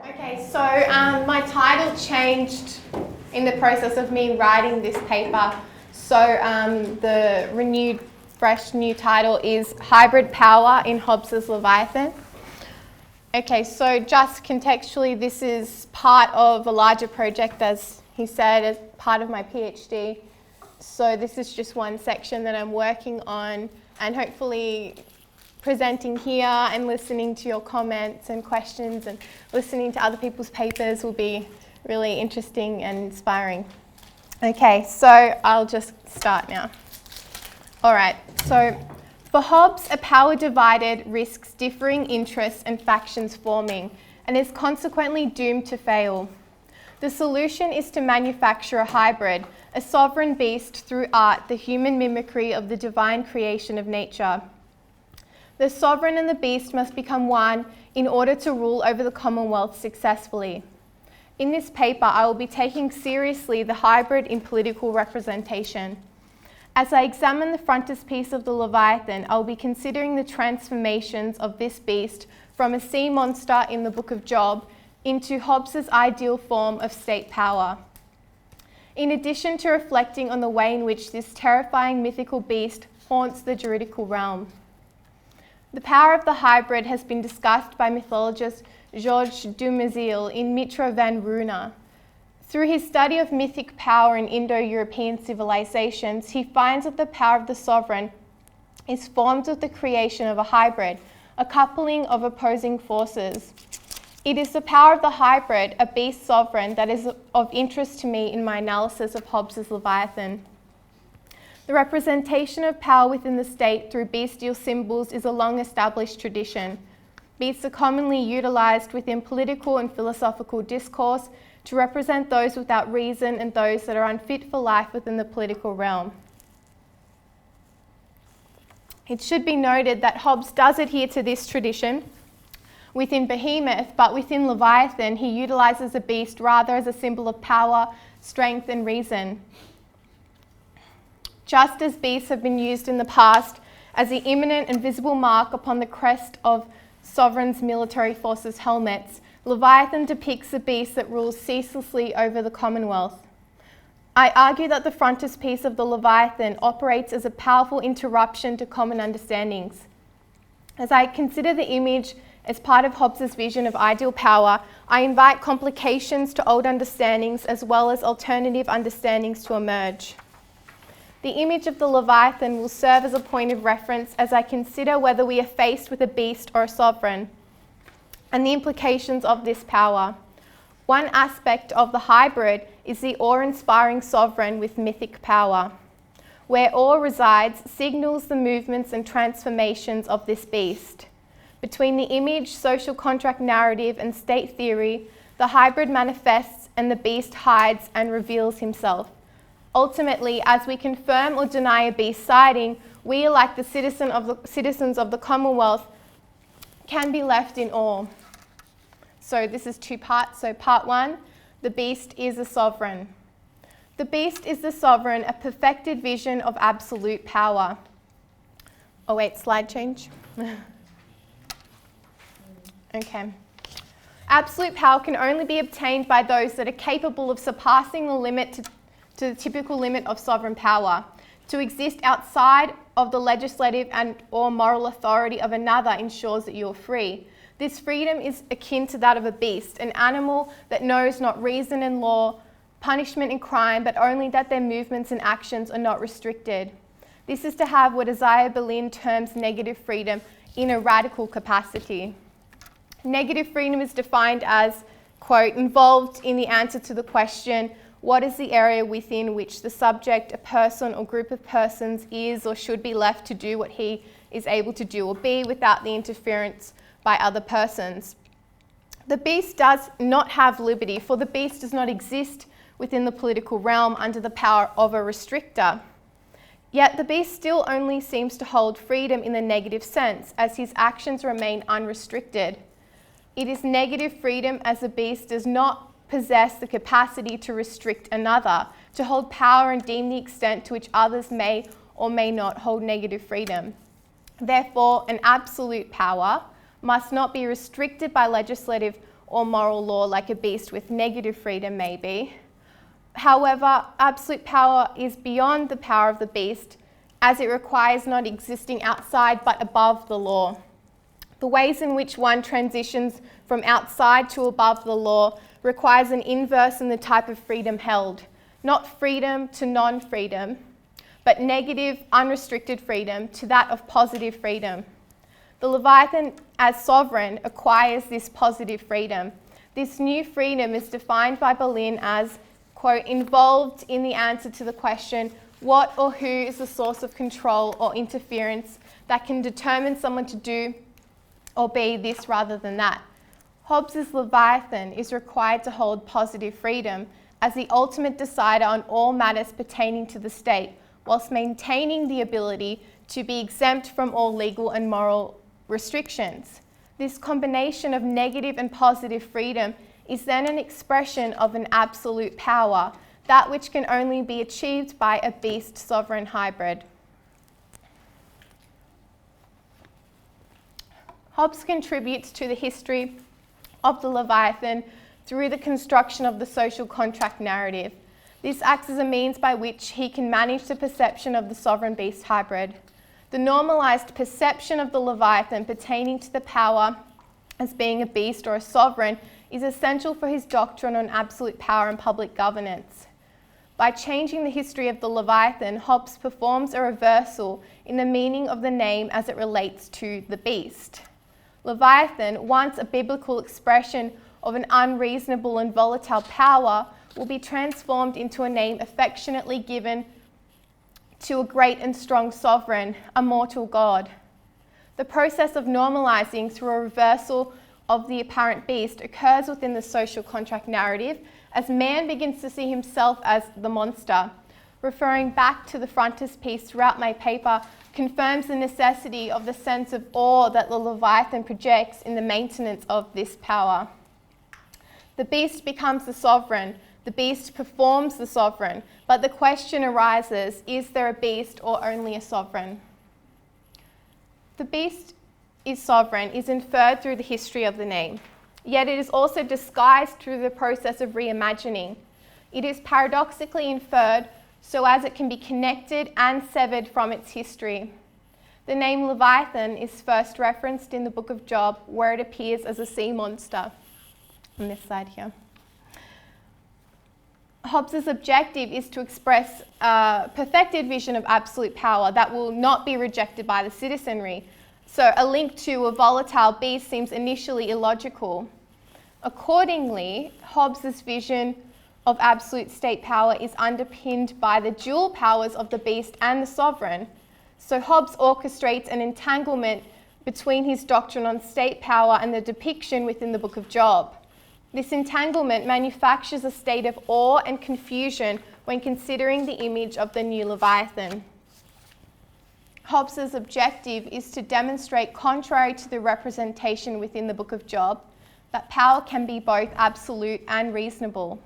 Okay, so my title changed in the process of me writing this paper. So the renewed, fresh new title is Hybrid Power in Hobbes' Leviathan. Okay, so just contextually, this is part of a larger project, as he said, as part of my PhD. So this is just one section that I'm working on, and hopefully presenting here and listening to your comments and questions and listening to other people's papers will be really interesting and inspiring. Okay, so I'll just start now. All right, so for Hobbes, a power divided risks differing interests and factions forming and is consequently doomed to fail. The solution is to manufacture a hybrid, a sovereign beast through art, the human mimicry of the divine creation of nature. The sovereign and the beast must become one in order to rule over the Commonwealth successfully. In this paper, I will be taking seriously the hybrid in political representation. As I examine the frontispiece of the Leviathan, I will be considering the transformations of this beast from a sea monster in the Book of Job into Hobbes' ideal form of state power. In addition to reflecting on the way in which this terrifying mythical beast haunts the juridical realm. The power of the hybrid has been discussed by mythologist Georges Dumézil in Mitra van Runa. Through his study of mythic power in Indo-European civilizations, he finds that the power of the sovereign is formed with the creation of a hybrid, a coupling of opposing forces. It is the power of the hybrid, a beast sovereign, that is of interest to me in my analysis of Hobbes' Leviathan. The representation of power within the state through bestial symbols is a long-established tradition. Beasts are commonly utilised within political and philosophical discourse to represent those without reason and those that are unfit for life within the political realm. It should be noted that Hobbes does adhere to this tradition within Behemoth, but within Leviathan he utilises a beast rather as a symbol of power, strength and reason. Just as beasts have been used in the past as the imminent and visible mark upon the crest of sovereigns' military forces' helmets, Leviathan depicts a beast that rules ceaselessly over the Commonwealth. I argue that the frontispiece of the Leviathan operates as a powerful interruption to common understandings. As I consider the image as part of Hobbes' vision of ideal power, I invite complications to old understandings as well as alternative understandings to emerge. The image of the Leviathan will serve as a point of reference as I consider whether we are faced with a beast or a sovereign, and the implications of this power. One aspect of the hybrid is the awe-inspiring sovereign with mythic power. Where awe resides signals the movements and transformations of this beast. Between the image, social contract narrative, and state theory, the hybrid manifests and the beast hides and reveals himself. Ultimately, as we confirm or deny a beast sighting, we, like the citizens of the Commonwealth, can be left in awe. So this is two parts. So part one, the beast is a sovereign. The beast is the sovereign, a perfected vision of absolute power. Oh wait, slide change. Okay. Absolute power can only be obtained by those that are capable of surpassing the limit to the typical limit of sovereign power. To exist outside of the legislative and or moral authority of another ensures that you are free. This freedom is akin to that of a beast, an animal that knows not reason and law, punishment and crime, but only that their movements and actions are not restricted. This is to have what Isaiah Berlin terms negative freedom in a radical capacity. Negative freedom is defined as, quote, involved in the answer to the question, what is the area within which the subject, a person or group of persons, is or should be left to do what he is able to do or be without the interference by other persons? The beast does not have liberty, for the beast does not exist within the political realm under the power of a restrictor. Yet the beast still only seems to hold freedom in the negative sense, as his actions remain unrestricted. It is negative freedom as the beast does not possess the capacity to restrict another, to hold power and deem the extent to which others may or may not hold negative freedom. Therefore, an absolute power must not be restricted by legislative or moral law like a beast with negative freedom may be. However, absolute power is beyond the power of the beast, as it requires not existing outside but above the law. The ways in which one transitions from outside to above the law requires an inverse in the type of freedom held, not freedom to non-freedom, but negative, unrestricted freedom to that of positive freedom. The Leviathan, as sovereign, acquires this positive freedom. This new freedom is defined by Berlin as, quote, involved in the answer to the question, what or who is the source of control or interference that can determine someone to do or be this rather than that. Hobbes' Leviathan is required to hold positive freedom as the ultimate decider on all matters pertaining to the state, whilst maintaining the ability to be exempt from all legal and moral restrictions. This combination of negative and positive freedom is then an expression of an absolute power, that which can only be achieved by a beast-sovereign hybrid. Hobbes contributes to the history of the Leviathan through the construction of the social contract narrative. This acts as a means by which he can manage the perception of the sovereign beast hybrid. The normalised perception of the Leviathan pertaining to the power as being a beast or a sovereign is essential for his doctrine on absolute power and public governance. By changing the history of the Leviathan, Hobbes performs a reversal in the meaning of the name as it relates to the beast. Leviathan, once a biblical expression of an unreasonable and volatile power, will be transformed into a name affectionately given to a great and strong sovereign, a mortal God. The process of normalising through a reversal of the apparent beast occurs within the social contract narrative as man begins to see himself as the monster. Referring back to the frontispiece throughout my paper confirms the necessity of the sense of awe that the Leviathan projects in the maintenance of this power. The beast becomes the sovereign. The beast performs the sovereign, but the question arises, is there a beast or only a sovereign? The beast is sovereign is inferred through the history of the name, yet it is also disguised through the process of reimagining. It is paradoxically inferred so as it can be connected and severed from its history. The name Leviathan is first referenced in the book of Job, where it appears as a sea monster, on this side here. Hobbes' objective is to express a perfected vision of absolute power that will not be rejected by the citizenry. So a link to a volatile beast seems initially illogical. Accordingly, Hobbes' vision of absolute state power is underpinned by the dual powers of the beast and the sovereign. So Hobbes orchestrates an entanglement between his doctrine on state power and the depiction within the book of Job. This entanglement manufactures a state of awe and confusion when considering the image of the new Leviathan. Hobbes' objective is to demonstrate, contrary to the representation within the book of Job, that power can be both absolute and reasonable.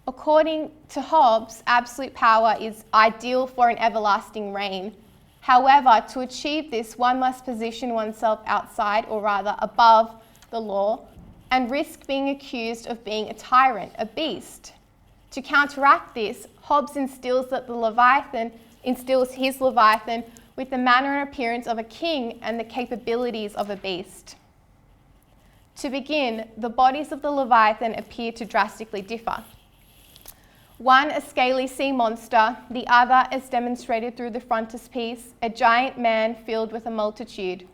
According to Hobbes, absolute power is ideal for an everlasting reign. However, to achieve this, one must position oneself outside, or rather above, the law, and risk being accused of being a tyrant, a beast. To counteract this, Hobbes instills his Leviathan with the manner and appearance of a king and the capabilities of a beast. To begin, the bodies of the Leviathan appear to drastically differ. One, a scaly sea monster, the other, as demonstrated through the frontispiece, a giant man filled with a multitude.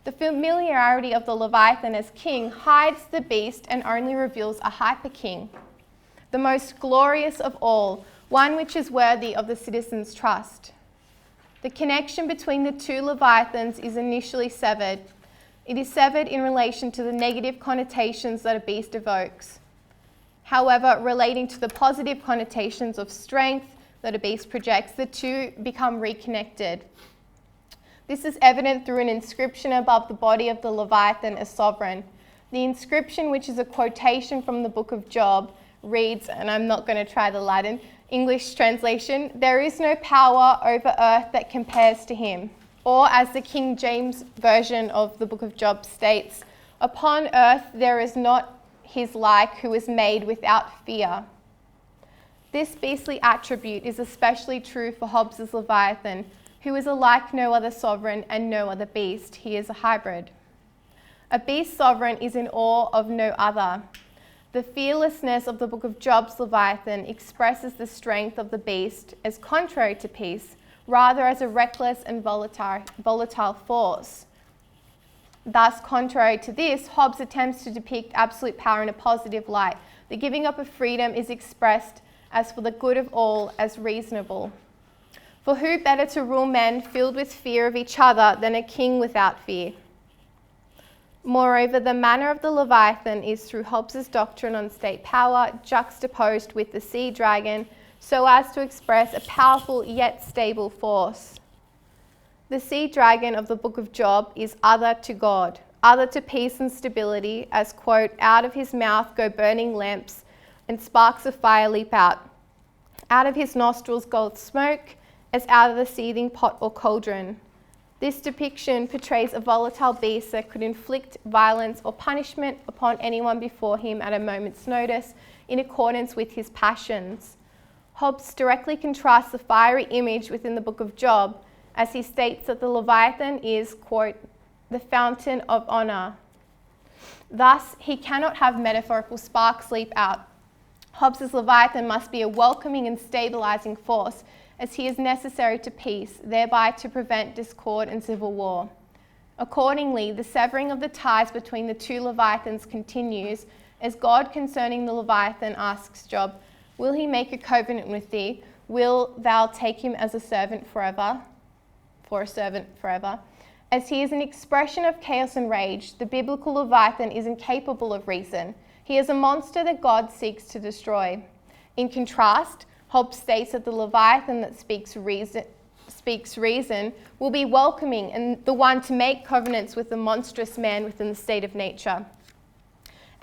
The familiarity of the Leviathan as king hides the beast and only reveals a hyper-king, the most glorious of all, one which is worthy of the citizens' trust. The connection between the two Leviathans is initially severed. It is severed in relation to the negative connotations that a beast evokes. However, relating to the positive connotations of strength that a beast projects, the two become reconnected. This is evident through an inscription above the body of the Leviathan as sovereign. The inscription, which is a quotation from the book of Job, reads, and I'm not going to try the Latin, English translation, "There is no power over earth that compares to him." Or as the King James Version of the Book of Job states, upon earth there is not his like who is made without fear. This beastly attribute is especially true for Hobbes' Leviathan, who is alike no other sovereign and no other beast. He is a hybrid. A beast sovereign is in awe of no other. The fearlessness of the Book of Job's Leviathan expresses the strength of the beast as contrary to peace, rather as a reckless and volatile force. Thus, contrary to this, Hobbes attempts to depict absolute power in a positive light. The giving up of freedom is expressed as for the good of all, as reasonable. For who better to rule men filled with fear of each other than a king without fear? Moreover, the manner of the Leviathan is through Hobbes' doctrine on state power juxtaposed with the sea dragon, so as to express a powerful yet stable force. The sea dragon of the Book of Job is other to God, other to peace and stability, as, quote, out of his mouth go burning lamps and sparks of fire leap out. Out of his nostrils goeth smoke, as out of the seething pot or cauldron. This depiction portrays a volatile beast that could inflict violence or punishment upon anyone before him at a moment's notice in accordance with his passions. Hobbes directly contrasts the fiery image within the Book of Job as he states that the Leviathan is, quote, the fountain of honour. Thus, he cannot have metaphorical sparks leap out. Hobbes' Leviathan must be a welcoming and stabilising force, as he is necessary to peace, thereby to prevent discord and civil war. Accordingly, the severing of the ties between the two Leviathans continues, as God concerning the Leviathan asks Job, will he make a covenant with thee? Will thou take him as a servant forever? For a servant forever. As he is an expression of chaos and rage, the biblical Leviathan is incapable of reason. He is a monster that God seeks to destroy. In contrast, Hobbes states that the Leviathan that speaks reason will be welcoming and the one to make covenants with the monstrous man within the state of nature.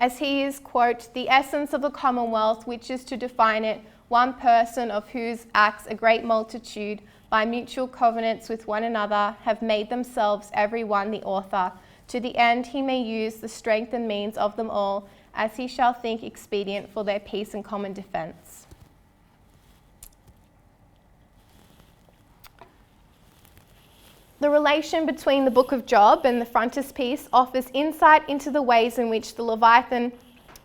As he is, quote, the essence of the commonwealth, which is to define it, one person of whose acts a great multitude, by mutual covenants with one another, have made themselves every one the author, to the end he may use the strength and means of them all, as he shall think expedient for their peace and common defence. The relation between the Book of Job and the frontispiece offers insight into the ways in which the Leviathan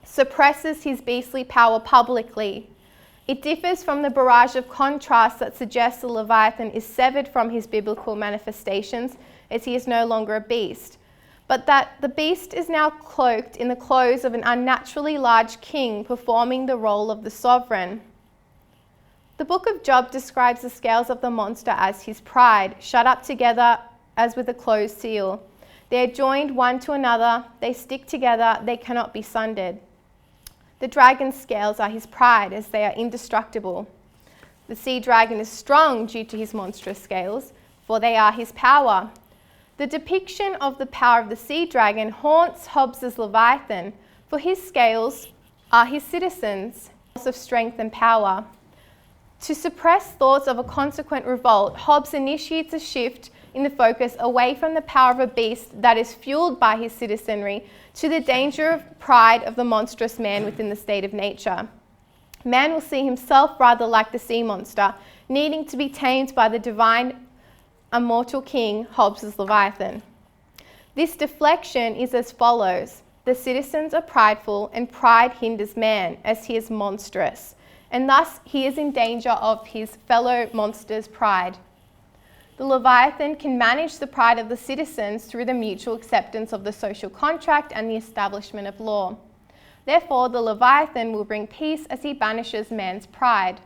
suppresses his beastly power publicly. It differs from the barrage of contrast that suggests the Leviathan is severed from his biblical manifestations, as he is no longer a beast, but that the beast is now cloaked in the clothes of an unnaturally large king performing the role of the sovereign. The Book of Job describes the scales of the monster as his pride, shut up together as with a closed seal. They are joined one to another, they stick together, they cannot be sundered. The dragon's scales are his pride, as they are indestructible. The sea dragon is strong due to his monstrous scales, for they are his power. The depiction of the power of the sea dragon haunts Hobbes' Leviathan, for his scales are his citizens of strength and power. To suppress thoughts of a consequent revolt, Hobbes initiates a shift in the focus away from the power of a beast that is fueled by his citizenry to the danger of pride of the monstrous man within the state of nature. Man will see himself rather like the sea monster, needing to be tamed by the divine, immortal king, Hobbes' Leviathan. This deflection is as follows. The citizens are prideful, and pride hinders man, as he is monstrous, and thus he is in danger of his fellow monster's pride. The Leviathan can manage the pride of the citizens through the mutual acceptance of the social contract and the establishment of law. Therefore, the Leviathan will bring peace as he banishes man's pride.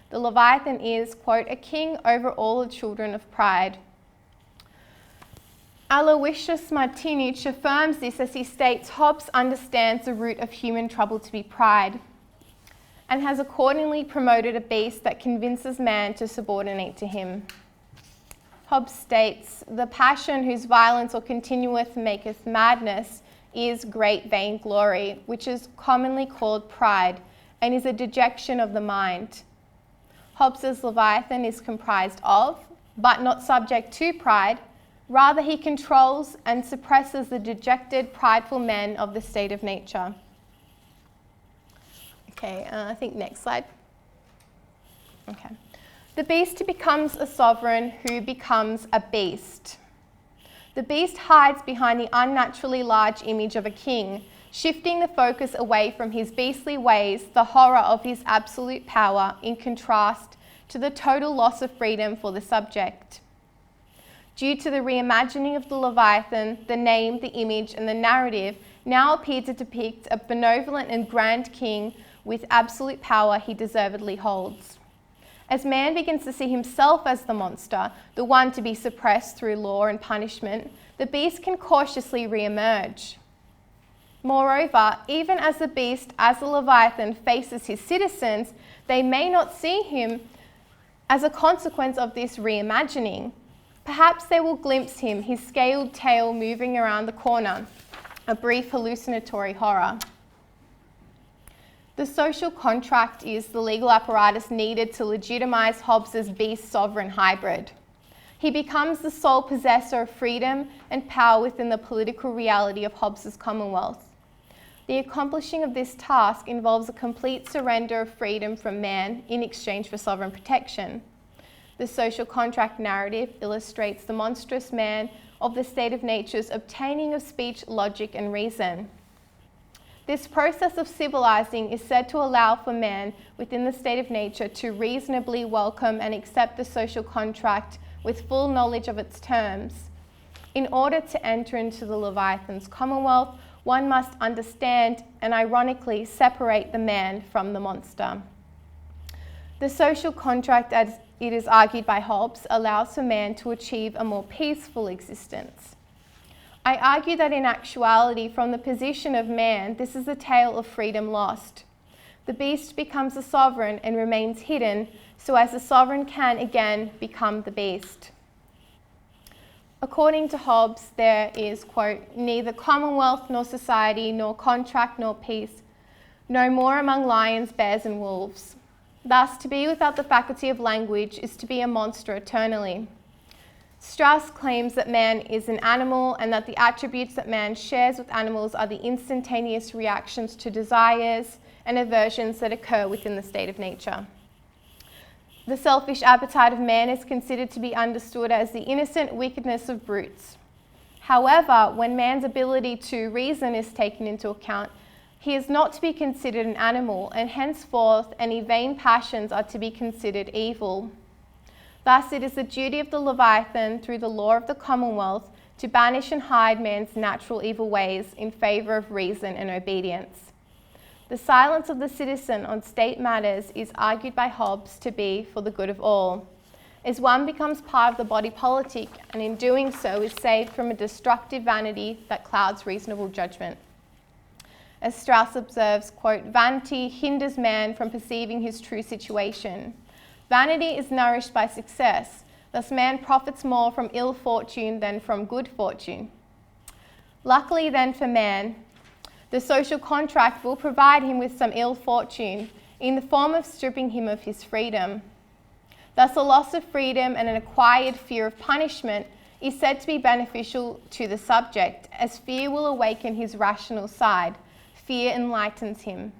The Leviathan is, quote, a king over all the children of pride. Aloysius Martinich affirms this as he states Hobbes understands the root of human trouble to be pride, and has accordingly promoted a beast that convinces man to subordinate to him. Hobbes states, the passion whose violence or continueth maketh madness is great vainglory, which is commonly called pride, and is a dejection of the mind. Hobbes' Leviathan is comprised of but not subject to pride. Rather, he controls and suppresses the dejected, prideful men of the state of nature. Okay, I think next slide. Okay. The beast becomes a sovereign who becomes a beast. The beast hides behind the unnaturally large image of a king, shifting the focus away from his beastly ways, the horror of his absolute power, in contrast to the total loss of freedom for the subject. Due to the reimagining of the Leviathan, the name, the image, and the narrative now appear to depict a benevolent and grand king with absolute power he deservedly holds. As man begins to see himself as the monster, the one to be suppressed through law and punishment, the beast can cautiously re-emerge. Moreover, even as the beast, as the Leviathan, faces his citizens, they may not see him as a consequence of this reimagining. Perhaps they will glimpse him, his scaled tail moving around the corner, a brief hallucinatory horror. The social contract is the legal apparatus needed to legitimize Hobbes's beast-sovereign hybrid. He becomes the sole possessor of freedom and power within the political reality of Hobbes's commonwealth. The accomplishing of this task involves a complete surrender of freedom from man in exchange for sovereign protection. The social contract narrative illustrates the monstrous man of the state of nature's obtaining of speech, logic, and reason. This process of civilizing is said to allow for man within the state of nature to reasonably welcome and accept the social contract with full knowledge of its terms. In order to enter into the Leviathan's commonwealth, one must understand and ironically separate the man from the monster. The social contract, as it is argued by Hobbes, allows for man to achieve a more peaceful existence. I argue that in actuality, from the position of man, this is a tale of freedom lost. The beast becomes a sovereign and remains hidden, so as the sovereign can again become the beast. According to Hobbes, there is, quote, neither commonwealth nor society, nor contract nor peace, no more among lions, bears and wolves. Thus, to be without the faculty of language is to be a monster eternally. Strauss claims that man is an animal and that the attributes that man shares with animals are the instantaneous reactions to desires and aversions that occur within the state of nature. The selfish appetite of man is considered to be understood as the innocent wickedness of brutes. However, when man's ability to reason is taken into account, he is not to be considered an animal, and henceforth any vain passions are to be considered evil. Thus, it is the duty of the Leviathan, through the law of the Commonwealth, to banish and hide man's natural evil ways in favour of reason and obedience. The silence of the citizen on state matters is argued by Hobbes to be for the good of all, as one becomes part of the body politic and in doing so is saved from a destructive vanity that clouds reasonable judgment. As Strauss observes, quote, vanity hinders man from perceiving his true situation. Vanity is nourished by success, thus man profits more from ill fortune than from good fortune. Luckily then for man, the social contract will provide him with some ill fortune in the form of stripping him of his freedom. Thus a loss of freedom and an acquired fear of punishment is said to be beneficial to the subject, as fear will awaken his rational side. Fear enlightens him.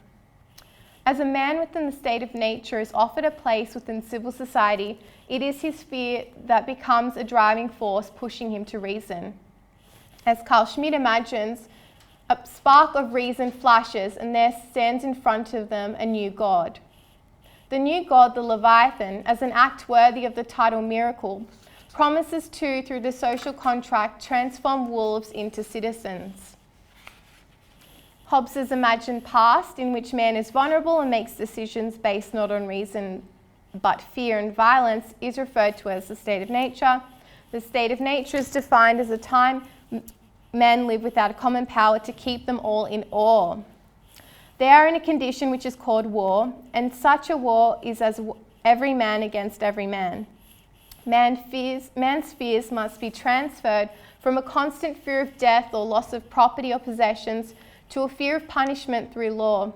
As a man within the state of nature is offered a place within civil society, it is his fear that becomes a driving force pushing him to reason. As Carl Schmitt imagines, a spark of reason flashes and there stands in front of them a new god. The new god, the Leviathan, as an act worthy of the title miracle, promises to, through the social contract, transform wolves into citizens. Hobbes's imagined past, in which man is vulnerable and makes decisions based not on reason but fear and violence, is referred to as the state of nature. The state of nature is defined as a time men live without a common power to keep them all in awe. They are in a condition which is called war, and such a war is as every man against every man. Man's fears must be transferred from a constant fear of death or loss of property or possessions to a fear of punishment through law,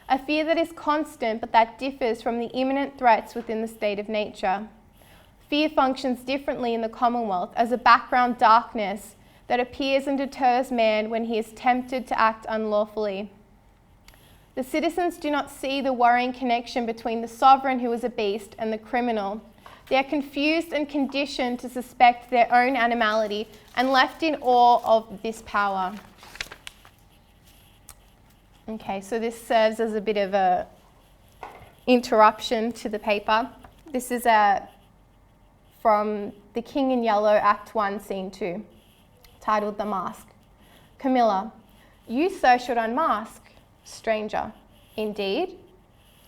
a fear that is constant but that differs from the imminent threats within the state of nature. fear functions differently in the Commonwealth as a background darkness that appears and deters man when he is tempted to act unlawfully. The citizens do not see the worrying connection between the sovereign who is a beast and the criminal. They are confused and conditioned to suspect their own animality and left in awe of this power. Okay, so this serves as a bit of a interruption to the paper. This is from The King in Yellow, Act 1, Scene 2, titled The Mask. Camilla: you, sir, should unmask. Stranger: indeed?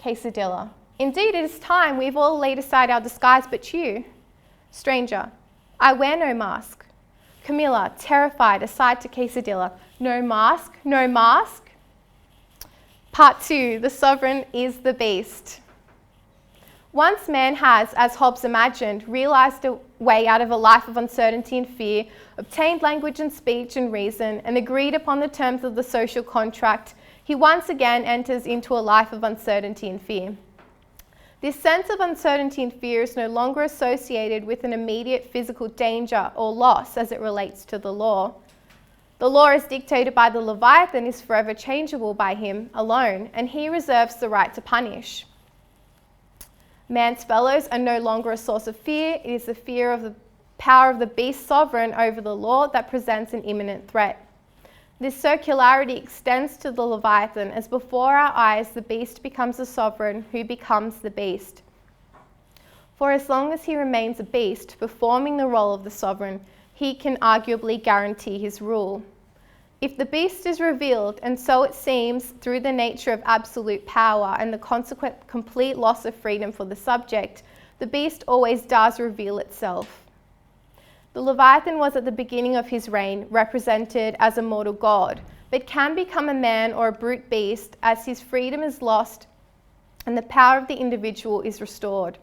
Quesadilla: indeed, it is time we've all laid aside our disguise but you. Stranger: I wear no mask. Camilla, terrified, aside to Quesadilla: no mask, no mask? Part 2, the sovereign is the beast. Once man has, as Hobbes imagined, realised a way out of a life of uncertainty and fear, obtained language and speech and reason, and agreed upon the terms of the social contract, he once again enters into a life of uncertainty and fear. This sense of uncertainty and fear is no longer associated with an immediate physical danger or loss as it relates to the law. The law as dictated by the Leviathan is forever changeable by him alone, and he reserves the right to punish. Man's fellows are no longer a source of fear. It is the fear of the power of the beast sovereign over the law that presents an imminent threat. This circularity extends to the Leviathan as before our eyes the beast becomes the sovereign who becomes the beast. For as long as he remains a beast, performing the role of the sovereign, he can arguably guarantee his rule. If the beast is revealed, and so it seems, through the nature of absolute power and the consequent complete loss of freedom for the subject, the beast always does reveal itself. The Leviathan was at the beginning of his reign represented as a mortal god, but can become a man or a brute beast as his freedom is lost and the power of the individual is restored.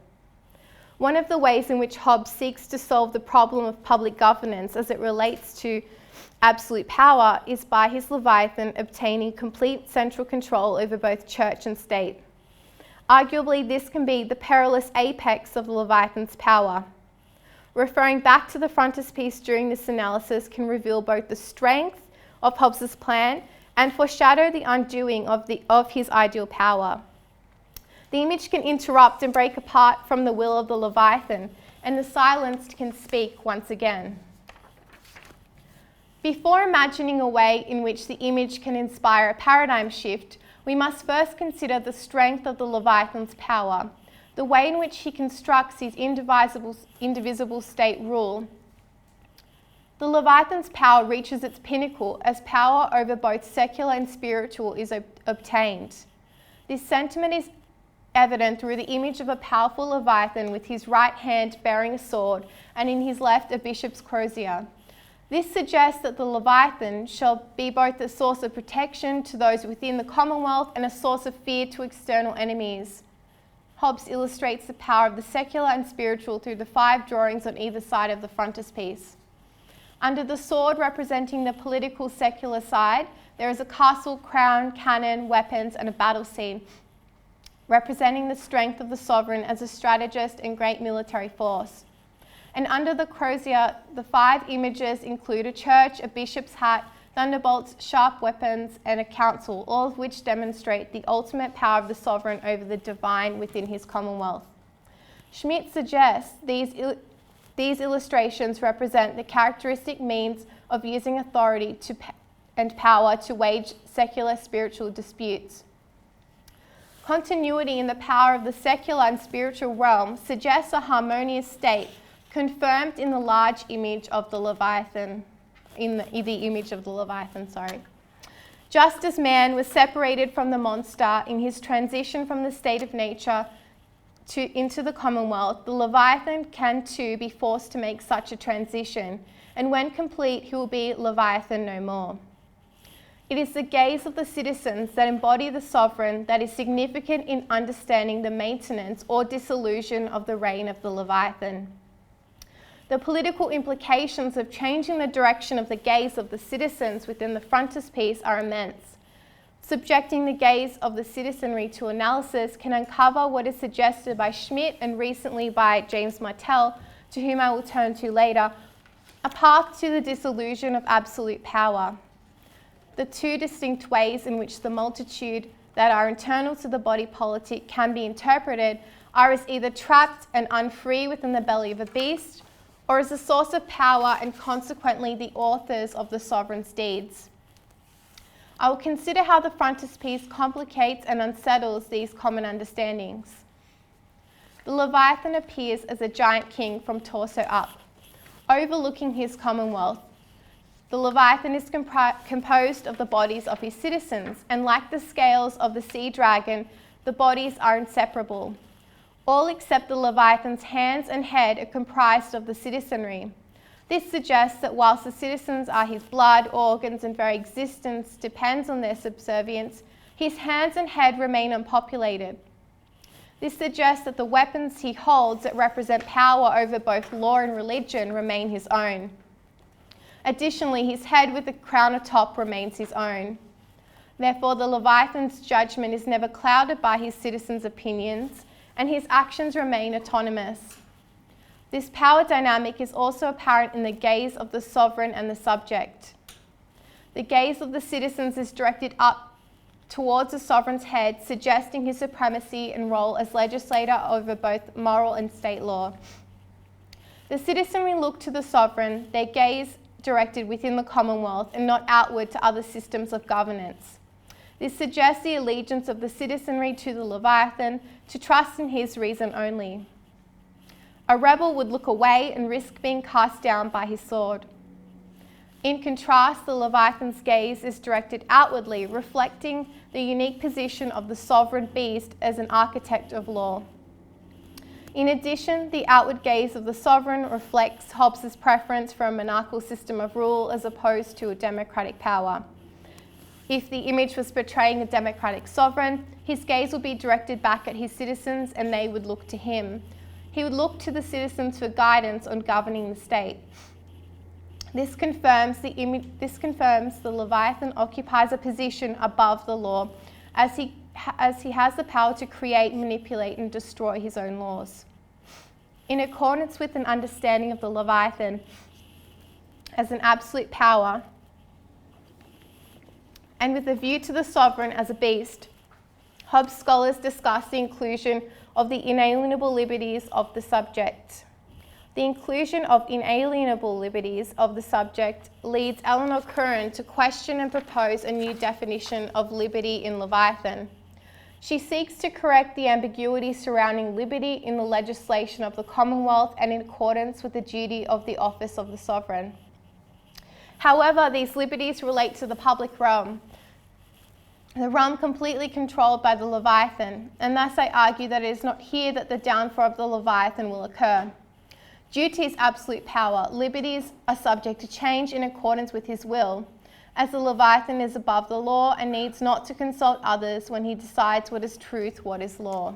One of the ways in which Hobbes seeks to solve the problem of public governance as it relates to absolute power is by his Leviathan obtaining complete central control over both church and state. Arguably, this can be the perilous apex of the Leviathan's power. Referring back to the frontispiece during this analysis can reveal both the strength of Hobbes's plan and foreshadow the undoing of his ideal power. The image can interrupt and break apart from the will of the Leviathan, and the silenced can speak once again. Before imagining a way in which the image can inspire a paradigm shift, we must first consider the strength of the Leviathan's power, the way in which he constructs his indivisible state rule. The Leviathan's power reaches its pinnacle as power over both secular and spiritual is obtained. This sentiment is evident through the image of a powerful Leviathan with his right hand bearing a sword and in his left a bishop's crozier. This suggests that the Leviathan shall be both a source of protection to those within the Commonwealth and a source of fear to external enemies. Hobbes illustrates the power of the secular and spiritual through the 5 drawings on either side of the frontispiece. Under the sword representing the political secular side, there is a castle, crown, cannon, weapons, and a battle scene, representing the strength of the sovereign as a strategist and great military force. And under the crozier, the 5 images include a church, a bishop's hat, thunderbolts, sharp weapons, and a council, all of which demonstrate the ultimate power of the sovereign over the divine within his commonwealth. Schmidt suggests these illustrations represent the characteristic means of using authority and power to wage secular spiritual disputes. Continuity in the power of the secular and spiritual realm suggests a harmonious state confirmed in the large image of the Leviathan, Just as man was separated from the monster in his transition from the state of nature into the Commonwealth, the Leviathan can too be forced to make such a transition, and when complete, he will be Leviathan no more. It is the gaze of the citizens that embody the sovereign that is significant in understanding the maintenance or dissolution of the reign of the Leviathan. The political implications of changing the direction of the gaze of the citizens within the frontispiece are immense. Subjecting the gaze of the citizenry to analysis can uncover what is suggested by Schmidt and recently by James Martell to whom I will turn to later, a path to the dissolution of absolute power. The two distinct ways in which the multitude that are internal to the body politic can be interpreted are as either trapped and unfree within the belly of a beast, or as a source of power and consequently the authors of the sovereign's deeds. I will consider how the frontispiece complicates and unsettles these common understandings. The Leviathan appears as a giant king from torso up, overlooking his commonwealth. The Leviathan is composed of the bodies of his citizens, and like the scales of the sea dragon, the bodies are inseparable. All except the Leviathan's hands and head are comprised of the citizenry. This suggests that whilst the citizens are his blood, organs, and very existence depends on their subservience, his hands and head remain unpopulated. This suggests that the weapons he holds that represent power over both law and religion remain his own. Additionally, his head with the crown atop remains his own. Therefore, the Leviathan's judgment is never clouded by his citizens' opinions, and his actions remain autonomous. This power dynamic is also apparent in the gaze of the sovereign and the subject. The gaze of the citizens is directed up towards the sovereign's head, suggesting his supremacy and role as legislator over both moral and state law. The citizenry look to the sovereign, their gaze directed within the commonwealth and not outward to other systems of governance. This suggests the allegiance of the citizenry to the Leviathan, to trust in his reason only. A rebel would look away and risk being cast down by his sword. In contrast, the Leviathan's gaze is directed outwardly, reflecting the unique position of the sovereign beast as an architect of law. In addition, the outward gaze of the sovereign reflects Hobbes' preference for a monarchical system of rule as opposed to a democratic power. If the image was portraying a democratic sovereign, his gaze would be directed back at his citizens and they would look to him. He would look to the citizens for guidance on governing the state. This confirms the Leviathan occupies a position above the law, as he has the power to create, manipulate, and destroy his own laws. In accordance with an understanding of the Leviathan as an absolute power, and with a view to the sovereign as a beast, Hobbes scholars discuss the inclusion of the inalienable liberties of the subject. The inclusion of inalienable liberties of the subject leads Eleanor Curran to question and propose a new definition of liberty in Leviathan. She seeks to correct the ambiguity surrounding liberty in the legislation of the Commonwealth and in accordance with the duty of the office of the sovereign. However, these liberties relate to the public realm, the realm completely controlled by the Leviathan, and thus I argue that it is not here that the downfall of the Leviathan will occur. Due to his absolute power, liberties are subject to change in accordance with his will, as the Leviathan is above the law and needs not to consult others when he decides what is truth, what is law.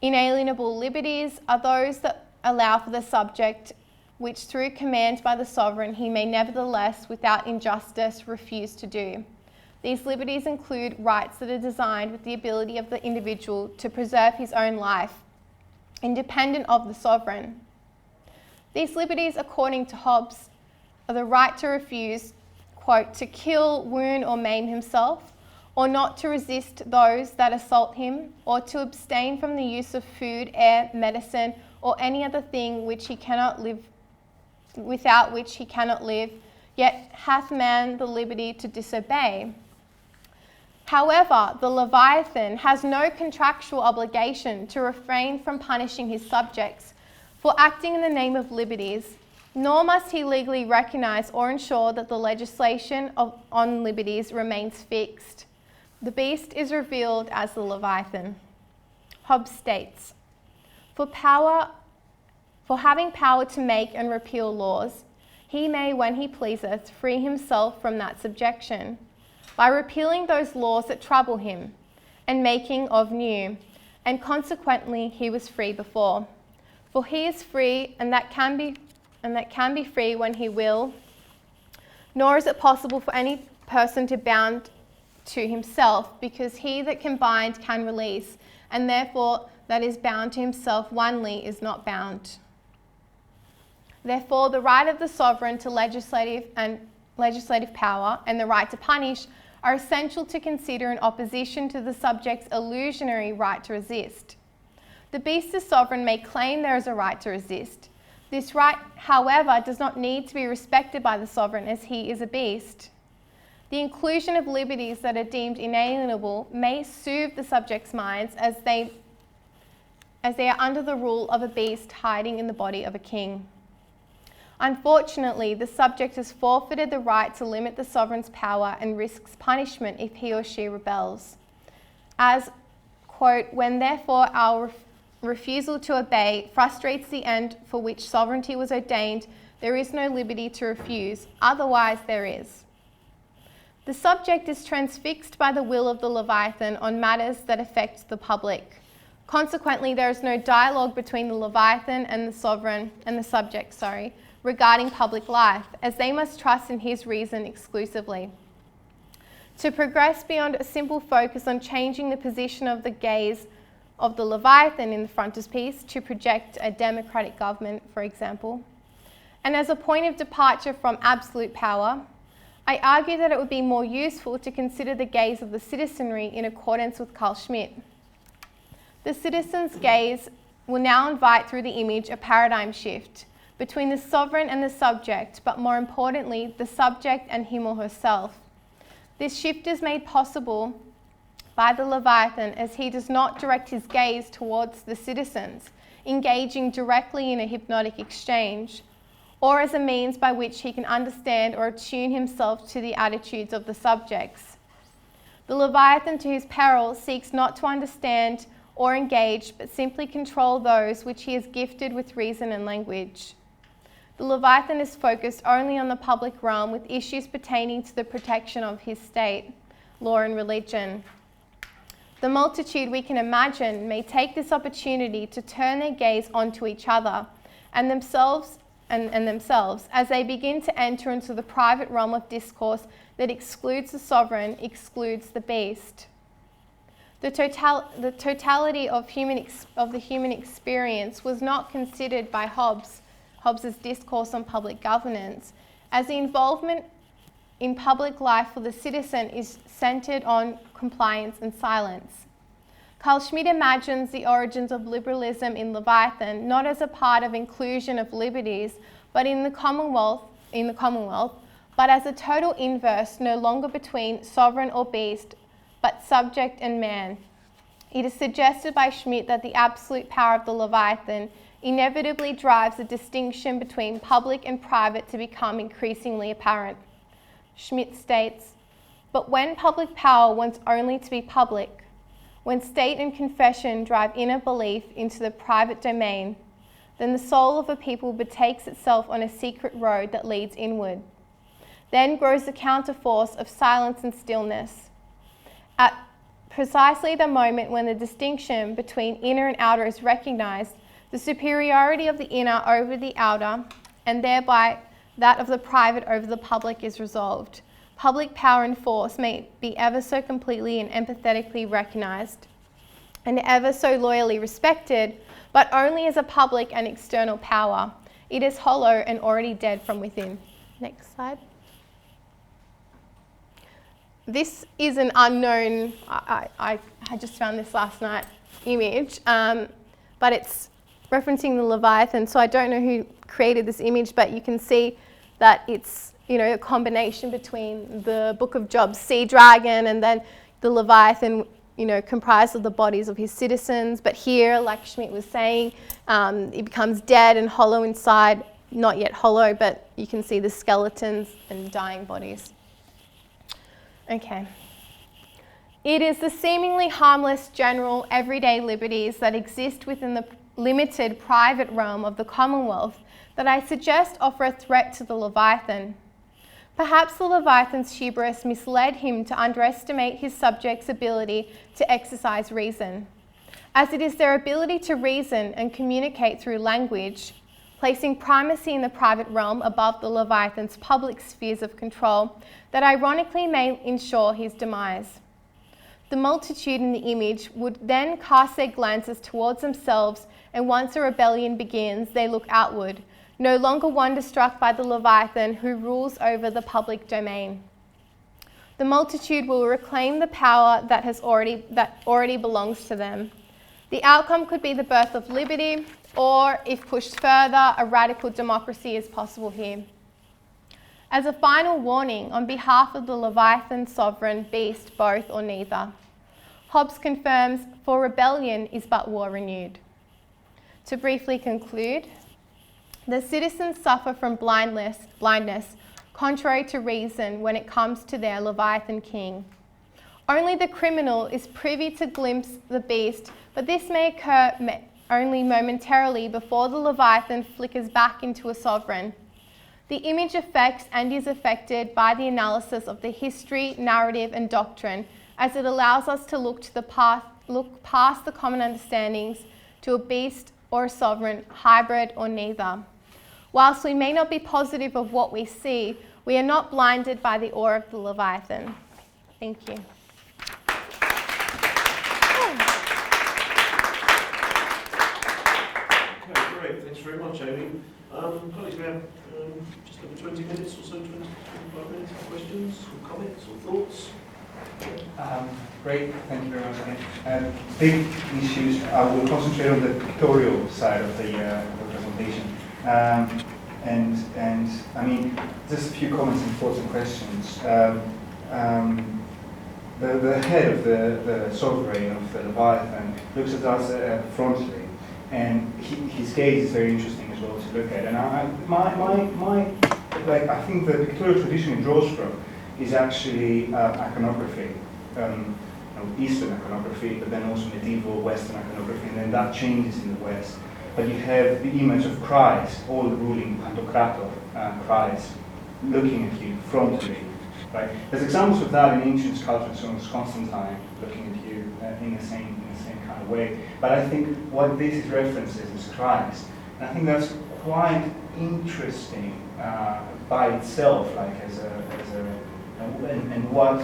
Inalienable liberties are those that allow for the subject, which through command by the sovereign he may nevertheless, without injustice, refuse to do. These liberties include rights that are designed with the ability of the individual to preserve his own life, independent of the sovereign. These liberties, according to Hobbes, are the right to refuse, quote, to kill, wound, or maim himself, or not to resist those that assault him, or to abstain from the use of food, air, medicine, or any other thing which he cannot live, without which he cannot live, yet hath man the liberty to disobey. However, the Leviathan has no contractual obligation to refrain from punishing his subjects for acting in the name of liberties, nor must he legally recognise or ensure that the legislation on liberties remains fixed. The beast is revealed as the Leviathan. Hobbes states, for having power to make and repeal laws, he may, when he pleaseth, free himself from that subjection, by repealing those laws that trouble him, and making of new, and consequently he was free before. For he is free, and that can be free when he will, nor is it possible for any person to bound to himself, because he that can bind can release, and therefore that is bound to himself onely is not bound. Therefore, the right of the sovereign to legislative power and the right to punish are essential to consider in opposition to the subject's illusionary right to resist. The beast as sovereign may claim there is a right to resist. This right, however, does not need to be respected by the sovereign as he is a beast. The inclusion of liberties that are deemed inalienable may soothe the subject's minds as they are under the rule of a beast hiding in the body of a king. Unfortunately, the subject has forfeited the right to limit the sovereign's power and risks punishment if he or she rebels. As, quote, when therefore our refusal to obey frustrates the end for which sovereignty was ordained, there is no liberty to refuse, otherwise there is. The subject is transfixed by the will of the Leviathan on matters that affect the public. Consequently, there is no dialogue between the Leviathan and the sovereign and the subject, regarding public life, as they must trust in his reason exclusively. To progress beyond a simple focus on changing the position of the gaze of the Leviathan in the frontispiece to project a democratic government, for example, and as a point of departure from absolute power, I argue that it would be more useful to consider the gaze of the citizenry in accordance with Carl Schmitt. The citizen's gaze will now invite through the image a paradigm shift between the sovereign and the subject, but more importantly, the subject and him or herself. This shift is made possible by the Leviathan as he does not direct his gaze towards the citizens, engaging directly in a hypnotic exchange, or as a means by which he can understand or attune himself to the attitudes of the subjects. The Leviathan, to his peril, seeks not to understand or engage, but simply control those which he is gifted with reason and language. The Leviathan is focused only on the public realm with issues pertaining to the protection of his state, law and religion. The multitude, we can imagine, may take this opportunity to turn their gaze onto each other and themselves as they begin to enter into the private realm of discourse that excludes the sovereign, excludes the beast. The totality of the human experience was not considered by Hobbes's discourse on public governance, as the involvement in public life for the citizen is centered on compliance and silence. Carl Schmitt imagines the origins of liberalism in Leviathan not as a part of inclusion of liberties, but in the Commonwealth, but as a total inverse, no longer between sovereign or beast, but subject and man. It is suggested by Schmitt that the absolute power of the Leviathan inevitably drives the distinction between public and private to become increasingly apparent. Schmitt states, but when public power wants only to be public, when state and confession drive inner belief into the private domain, then the soul of a people betakes itself on a secret road that leads inward. Then grows the counterforce of silence and stillness. At precisely the moment when the distinction between inner and outer is recognized, the superiority of the inner over the outer, and thereby that of the private over the public, is resolved. Public power and force may be ever so completely and empathetically recognized and ever so loyally respected, but only as a public and external power. It is hollow and already dead from within. Next slide. This is an unknown, I just found this last night, image, but it's referencing the Leviathan, so I don't know who created this image, but you can see that it's, a combination between the Book of Job's sea dragon and then the Leviathan, comprised of the bodies of his citizens. But here, like Schmitt was saying, it becomes dead and hollow inside, not yet hollow, but you can see the skeletons and dying bodies. Okay. It is the seemingly harmless, general, everyday liberties that exist within the limited private realm of the Commonwealth that I suggest offer a threat to the Leviathan. Perhaps the Leviathan's hubris misled him to underestimate his subjects' ability to exercise reason, as it is their ability to reason and communicate through language, placing primacy in the private realm above the Leviathan's public spheres of control, that ironically may ensure his demise. The multitude in the image would then cast their glances towards themselves, and once a rebellion begins, they look outward, no longer wonderstruck by the Leviathan who rules over the public domain. The multitude will reclaim the power that already belongs to them. The outcome could be the birth of liberty, or, if pushed further, a radical democracy is possible here. As a final warning, on behalf of the Leviathan sovereign, beast, both or neither, Hobbes confirms, for rebellion is but war renewed. To briefly conclude, the citizens suffer from blindness, contrary to reason when it comes to their Leviathan king. Only the criminal is privy to glimpse the beast, but this may occur only momentarily before the Leviathan flickers back into a sovereign. The image affects and is affected by the analysis of the history, narrative and doctrine, as it allows us to look past the common understandings to a beast or a sovereign, hybrid or neither. Whilst we may not be positive of what we see, we are not blinded by the awe of the Leviathan. Thank you. Okay, great. Thanks very much, Amy. Colleagues, we have just over 20 minutes or so, 25 minutes for questions or comments or thoughts. Great, thank you very much again. Big issues, I will concentrate on the pictorial side of the presentation. And I mean, just a few comments and thoughts and questions. The head of the sovereign of the Leviathan looks at us frontally, and his gaze is very interesting as well to look at. And I think the pictorial tradition it draws from is actually iconography, Eastern iconography, but then also medieval Western iconography, and then that changes in the West. But you have the image of Christ, all ruling Pantocrator, Christ, looking at you frontally. Right? There's examples of that in ancient sculpture, so as Constantine looking at you in the same kind of way. But I think what this references is Christ, and I think that's quite interesting by itself, like and what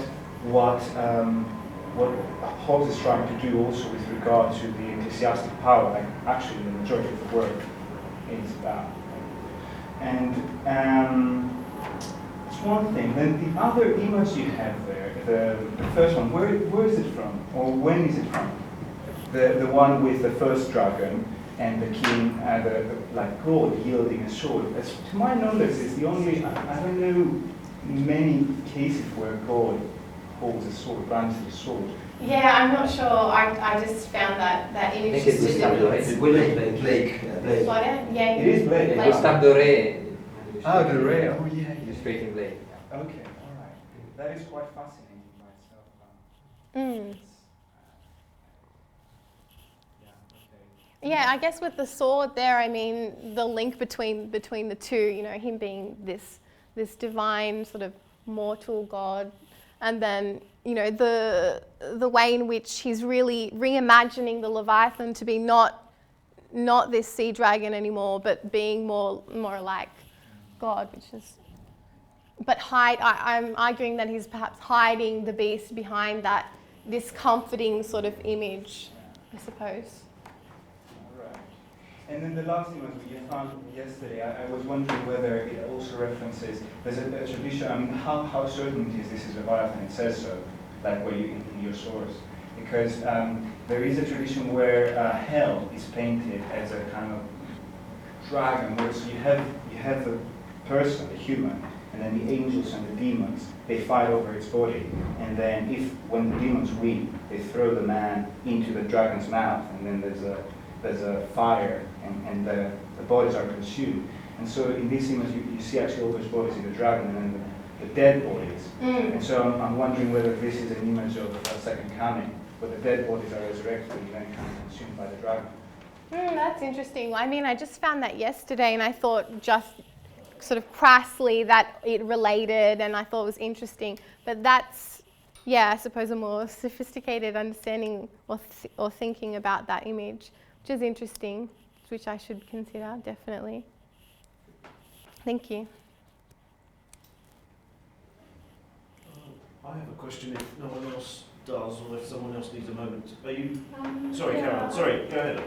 Hobbes is trying to do also with regard to the ecclesiastic power, like actually the majority of the work is about. And it's one thing. Then the other image you have there, the first one, where is it from, or when is it from? The one with the first dragon and the king, like God yielding a sword. As to my knowledge, it's the only, I don't know many cases where God holds a sword, branches a sword. Yeah, I'm not sure. I just found that image. I think it's Gustave Doré. William Blake. Yeah, It is Blake. Gustave Doré. Oh, Doré. Oh, yeah. Illustrating Blake. Okay, all right. That is quite fascinating by itself. Yeah, I guess with the sword there, I mean the link between the two. You know, him being this divine sort of mortal god, and then you know the way in which he's really reimagining the Leviathan to be not this sea dragon anymore, but being more like God, which is. But I'm arguing that he's perhaps hiding the beast behind this comforting sort of image, I suppose. Right. And then the last image we found yesterday, I was wondering whether it also references, there's a tradition, I mean, how certain is this is Leviathan? It says so, like where you in your source. Because there is a tradition where hell is painted as a kind of dragon, where so you have the person, the human, and then the angels and the demons, they fight over its body. And then when the demons win, they throw the man into the dragon's mouth, and then there's a fire, and the bodies are consumed. And so in this image, you see actually all those bodies in the dragon, and then the dead bodies. And so I'm wondering whether this is an image of a second coming, where the dead bodies are resurrected and then kind of consumed by the dragon. That's interesting. I mean, I just found that yesterday, and I thought just sort of crassly that it related, and I thought it was interesting. But that's, yeah, I suppose a more sophisticated understanding or thinking about that image, which is interesting, which I should consider, definitely. Thank you. I have a question if no one else does, or if someone else needs a moment. Are you... Sorry, yeah. Caroline. Sorry, go ahead.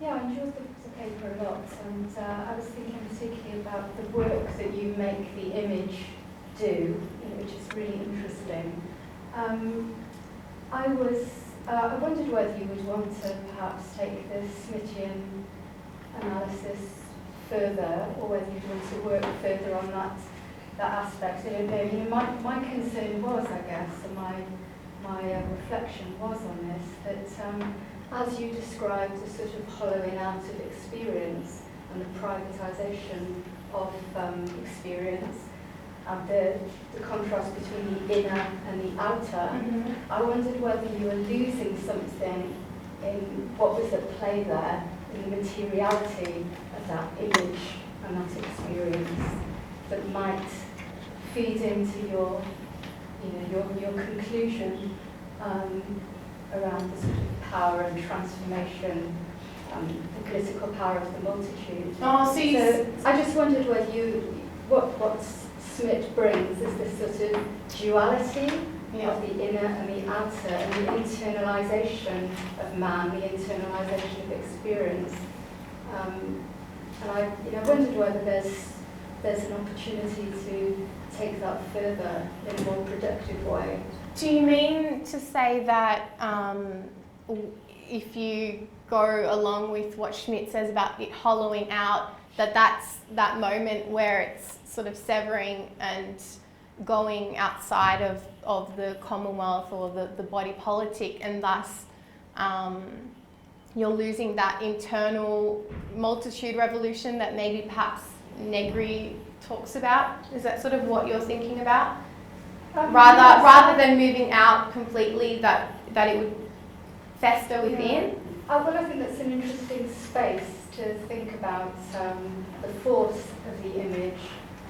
Yeah, I enjoyed the paper a lot, and I was thinking particularly about the work that you make the image do, which is really interesting. I wondered whether you would want to perhaps take the Smithian analysis further, or whether you'd want to work further on that aspect. My concern was, I guess, and my reflection was on this, that as you described the sort of hollowing out of experience and the privatisation of experience, and the contrast between the inner and the outer, I wondered whether you were losing something in what was at play there, in the materiality of that image and that experience, that might feed into your conclusion around the sort of power and transformation, the political power of the multitude. Oh, so I just wondered whether what Smith brings is this sort of duality of the inner and the outer, and the internalisation of man, the internalisation of experience. And I wondered whether there's an opportunity to take that further in a more productive way. Do you mean to say that if you go along with what Schmidt says about it hollowing out, that's that moment where it's sort of severing and going outside of the Commonwealth or the body politic, and thus you're losing that internal multitude revolution that maybe perhaps Negri talks about? Is that sort of what you're thinking about? Rather than moving out completely, that it would fester within? Well, I think that's an interesting space to think about the force of the image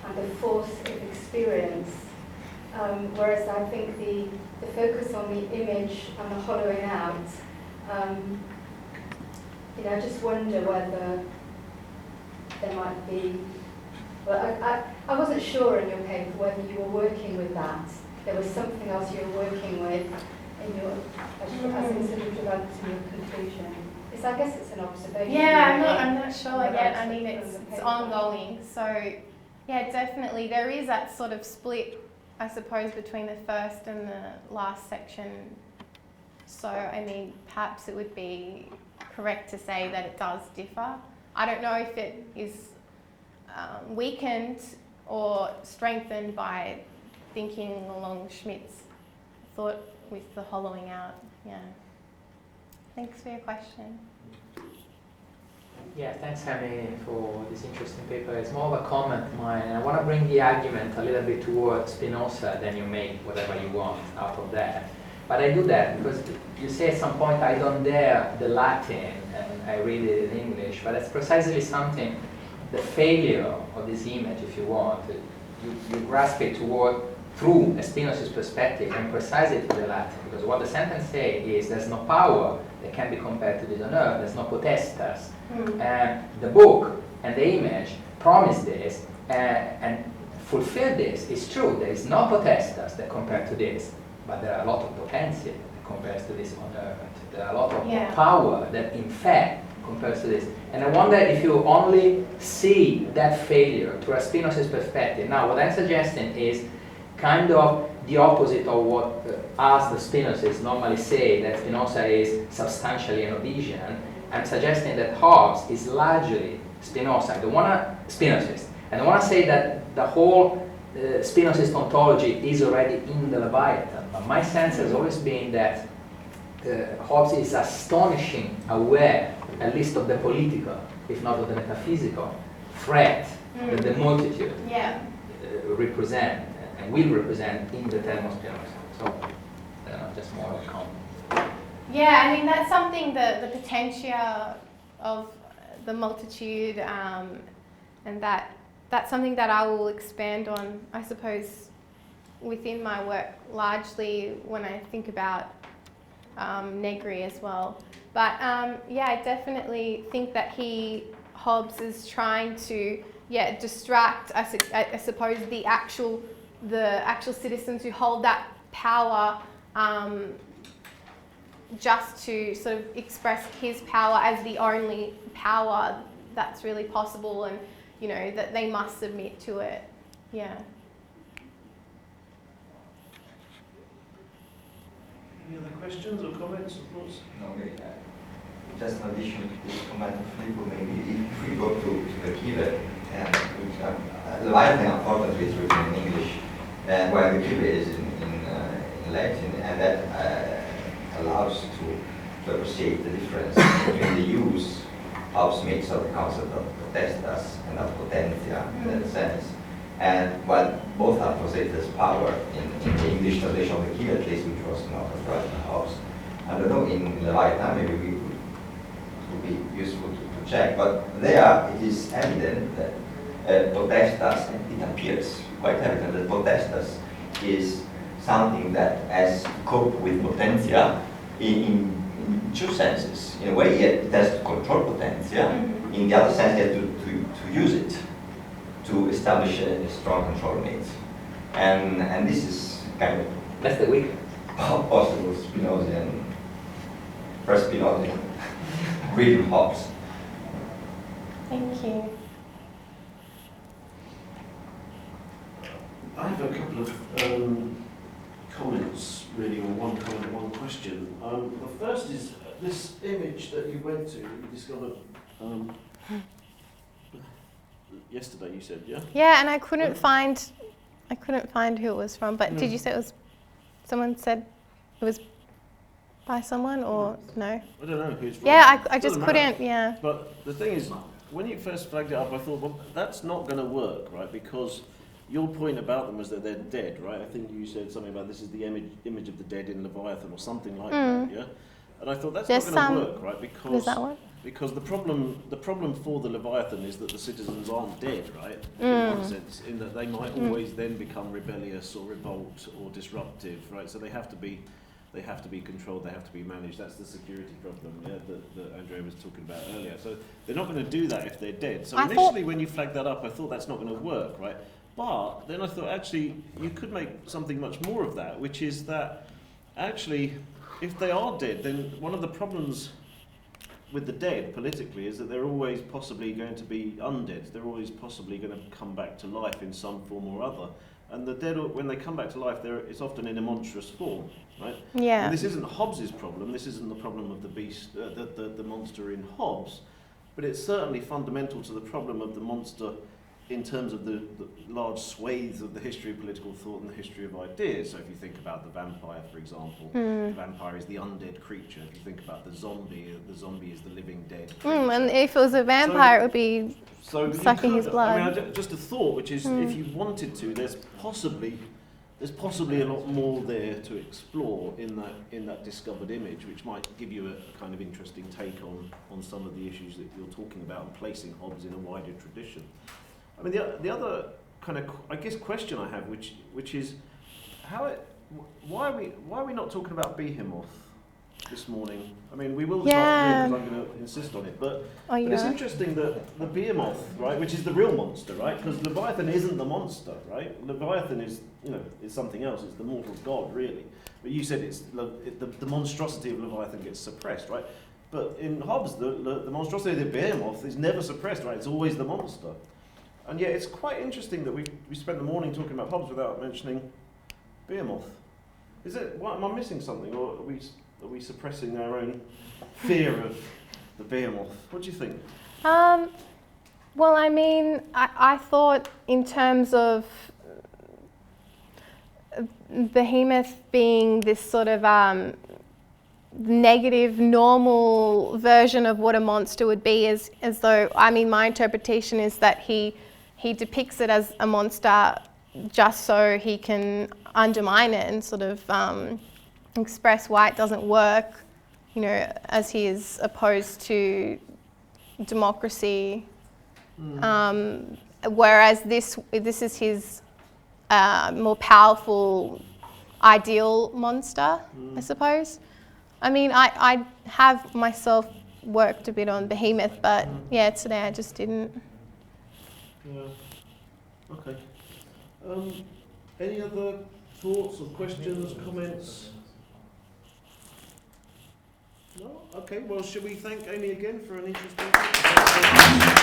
and the force of experience. Whereas I think the focus on the image and the hollowing out, I just wonder whether there might be. Well, I wasn't sure in your paper whether you were working with that. There was something else you were working with in your, as it sort of developed in your conclusion. I guess it's an observation. Yeah, I'm not sure yet. I mean, it's ongoing. So, yeah, definitely there is that sort of split, I suppose, between the first and the last section. So, I mean, perhaps it would be correct to say that it does differ. I don't know if it is weakened or strengthened by thinking along Schmidt's thought with the hollowing out. Yeah. Thanks for your question. Yeah, thanks, Hammy, for this interesting paper. It's more of a comment of mine, and I want to bring the argument a little bit towards Spinoza, then you make whatever you want out of that. But I do that because you say at some point, I don't dare the Latin, and I read it in English, but that's precisely something, the failure of this image, if you want, you grasp it through a Spinoza's perspective and precisely to the Latin, because what the sentence says is there's no power that can be compared to this on earth, there's no potestas. And the book and the image promise this and fulfill this. It's true, there is no potestas that compare to this, but there are a lot of potentia that compares to this on earth. There are a lot of power that in fact compares to this. And I wonder if you only see that failure through a Spinoza's perspective. Now, what I'm suggesting is kind of the opposite of what us, the Spinozas, normally say, that Spinoza is substantially an Odesian. I'm suggesting that Hobbes is largely Spinoza. I don't want to Spinozist. I don't want to say that the whole Spinozist ontology is already in the Leviathan, but my sense has always been that Hobbes is astonishing aware, at least of the political, if not of the metaphysical, threat that the multitude represent and will represent in the term of Spinoza. So, just more of a comment. Yeah, I mean, that's something, the potentia of the multitude, and that's something that I will expand on, I suppose, within my work, largely when I think about Negri as well. But yeah, I definitely think that Hobbes is trying to distract, I suppose, the actual just to sort of express his power as the only power that's really possible, and you know that they must submit to it. Yeah. Any other questions or comments or thoughts? No, just in addition to this comment of Filippo, maybe if we go to the keyword, Leviathan unfortunately is written in English, while the keyword is in Latin, and that allows to appreciate the difference between the use Hobbes makes of the concept of potestas and of potentia in that sense. And while both are translated as power in the English translation of the key, at least, which was not authorized by Hobbes, I don't know, in Leviathan, maybe it would be useful to check, but there it is evident that potestas, and it appears quite evident that potestas is something that has to cope with potentia in two senses. In a way, it has to control potentia. In the other sense, it has to use it to establish a strong control in it. And this is kind of That's the weak. possible Spinozian, first Spinozian, reading Hobbes. Thank you. I have a couple of comments, really, or one comment, one question. The first is this image that you went to, you discovered yesterday, you said, yeah? Yeah, and I couldn't find who it was from, but No. did you say it was, someone said it was by someone, or no? I don't know who's from. Yeah, I just Doesn't matter. couldn't, yeah. But the thing is, when you first flagged it up, I thought, well, that's not going to work, right? Because your point about them was that they're dead, right? I think you said something about this is the image of the dead in Leviathan or something like that, yeah? And I thought that's There's not going to some- work, right? Because Was that one? because the problem for the Leviathan is that the citizens aren't dead, right? In one sense, in that they might always then become rebellious or revolt or disruptive, right? So they have to be controlled, they have to be managed. That's the security problem, yeah, that Andrea was talking about earlier. So they're not going to do that if they're dead. So I initially when you flagged that up, I thought that's not going to work, right? But then I thought actually you could make something much more of that, which is that actually if they are dead, then one of the problems with the dead politically is that they're always possibly going to be undead. They're always possibly going to come back to life in some form or other. And the dead, when they come back to life, it's often in a monstrous form, right? Yeah. And this isn't Hobbes's problem. This isn't the problem of the beast, the monster in Hobbes, but it's certainly fundamental to the problem of the monster in terms of the large swathes of the history of political thought and the history of ideas. So if you think about the vampire, for example, the vampire is the undead creature. If you think about the zombie is the living dead creature. And if it was a vampire, it would be So sucking you his could, blood. I mean, just a thought, which is if you wanted to, there's possibly a lot more there to explore in that discovered image, which might give you a kind of interesting take on some of the issues that you're talking about and placing Hobbes in a wider tradition. I mean, the other kind of, I guess, question I have, which is why are we not talking about Behemoth this morning? I mean, we will this afternoon because I'm going to insist on it, but it's interesting that the Behemoth, right, which is the real monster, right, because Leviathan isn't the monster, right? Leviathan is, is something else. It's the mortal god, really. But you said the monstrosity of Leviathan gets suppressed, right? But in Hobbes, the monstrosity of the Behemoth is never suppressed, right? It's always the monster. And yet it's quite interesting that we spent the morning talking about Hobbes without mentioning Behemoth. Am I missing something, or are we suppressing our own fear of the Behemoth? What do you think? Well, I mean, I thought in terms of Behemoth being this sort of negative, normal version of what a monster would be, as though, I mean, my interpretation is that he depicts it as a monster just so he can undermine it and sort of express why it doesn't work, as he is opposed to democracy. Whereas this is his more powerful ideal monster, I suppose. I mean, I have myself worked a bit on Behemoth, but yeah, today I just didn't. Yeah. Okay. Any other thoughts or questions, comments? No? Okay, well, should we thank Amy again for an interesting...